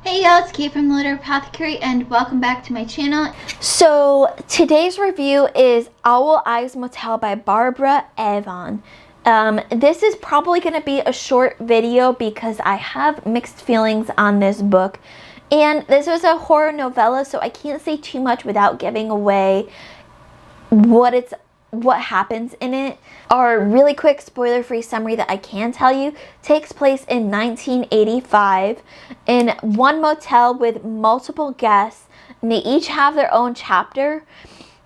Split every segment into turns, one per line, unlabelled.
Hey y'all, it's Kate from the Apothecary and welcome back to my channel.
So today's review is Owl Eyes Motel by Barbara Avon. This is probably going to be a short video because I have mixed feelings on this book. And this was a horror novella, so I can't say too much without giving away what happens in it. Our really quick spoiler-free summary that I can tell you takes place in 1985 in one motel with multiple guests, and they each have their own chapter.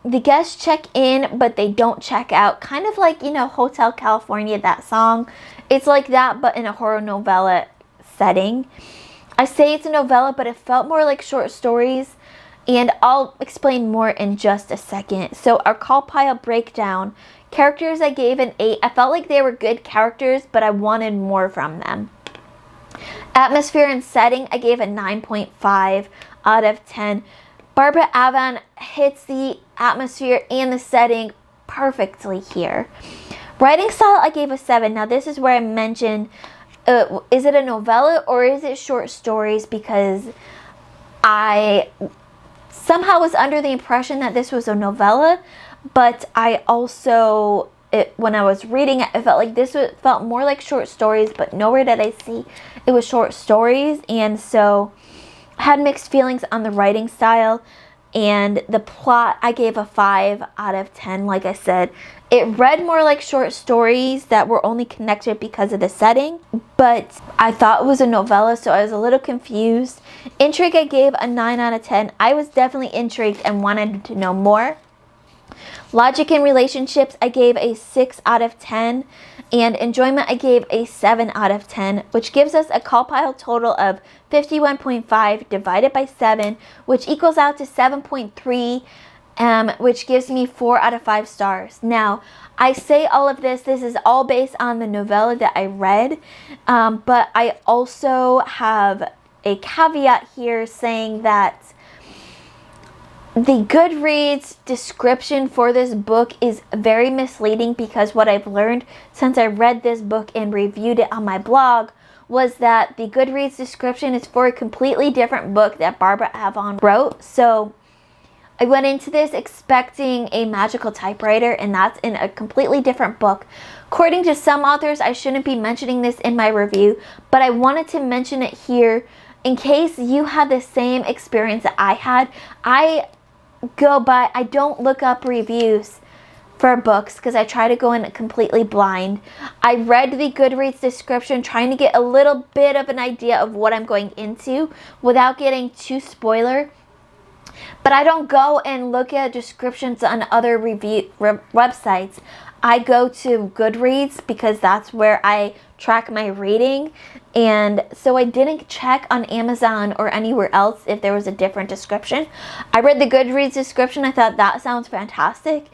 The guests check in, but they don't check out. Kind of like, Hotel California, that song. It's like that, but in a horror novella setting. I say it's a novella, but it felt more like short stories. And I'll explain more in just a second. So our call pile breakdown. Characters I gave an 8. I felt like they were good characters, but I wanted more from them. Atmosphere and setting, I gave a 9.5 out of 10. Barbara Avon hits the atmosphere and the setting perfectly here. Writing style, I gave a 7. Now this is where I mentioned, is it a novella or is it short stories? Because I somehow was under the impression that this was a novella, but I also, when I was reading it, I felt like felt more like short stories, but nowhere did I see it was short stories. And so I had mixed feelings on the writing style. And the plot, I gave a 5 out of 10. Like I said, it read more like short stories that were only connected because of the setting, but I thought it was a novella, so I was a little confused. Intrigue, I gave a 9 out of 10. I was definitely intrigued and wanted to know more. Logic and relationships, I gave a 6 out of 10. And enjoyment, I gave a 7 out of 10, which gives us a call pile total of 51.5 divided by 7, which equals out to 7.3, which gives me 4 out of 5 stars. Now, I say all of this is all based on the novella that I read, but I also have a caveat here saying that the Goodreads description for this book is very misleading, because what I've learned since I read this book and reviewed it on my blog was that the Goodreads description is for a completely different book that Barbara Avon wrote. So I went into this expecting a magical typewriter, and that's in a completely different book. According to some authors, I shouldn't be mentioning this in my review, but I wanted to mention it here in case you had the same experience that I had. I don't look up reviews for books because I try to go in completely blind. I read the Goodreads description trying to get a little bit of an idea of what I'm going into without getting too spoiler. But I don't go and look at descriptions on other websites. I go to Goodreads because that's where I track my reading. And so I didn't check on Amazon or anywhere else if there was a different description. I read the Goodreads description. I thought that sounds fantastic.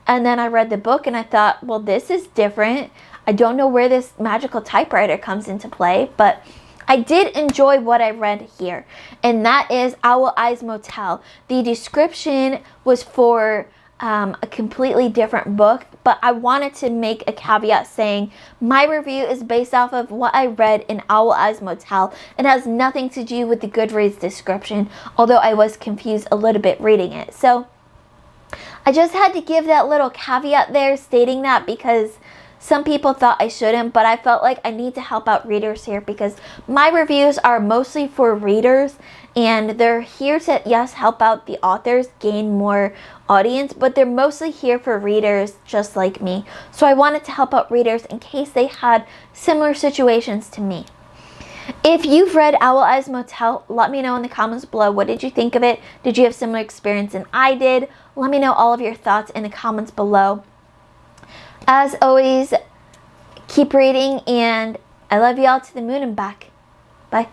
And then I read the book and I thought, well, this is different. I don't know where this magical typewriter comes into play, but I did enjoy what I read here. And that is Owl Eyes Motel. The description was for a completely different book, but I wanted to make a caveat saying my review is based off of what I read in Owl Eyes Motel. It has nothing to do with the Goodreads description, although I was confused a little bit reading it. So I just had to give that little caveat there stating that, because some people thought I shouldn't, but I felt like I need to help out readers here because my reviews are mostly for readers, and they're here to, yes, help out the authors gain more audience, but they're mostly here for readers just like me. So I wanted to help out readers in case they had similar situations to me. If you've read Owl Eyes Motel, let me know in the comments below. What did you think of it? Did you have similar experience than I did? Let me know all of your thoughts in the comments below. As always, keep reading, and I love you all to the moon and back. Bye.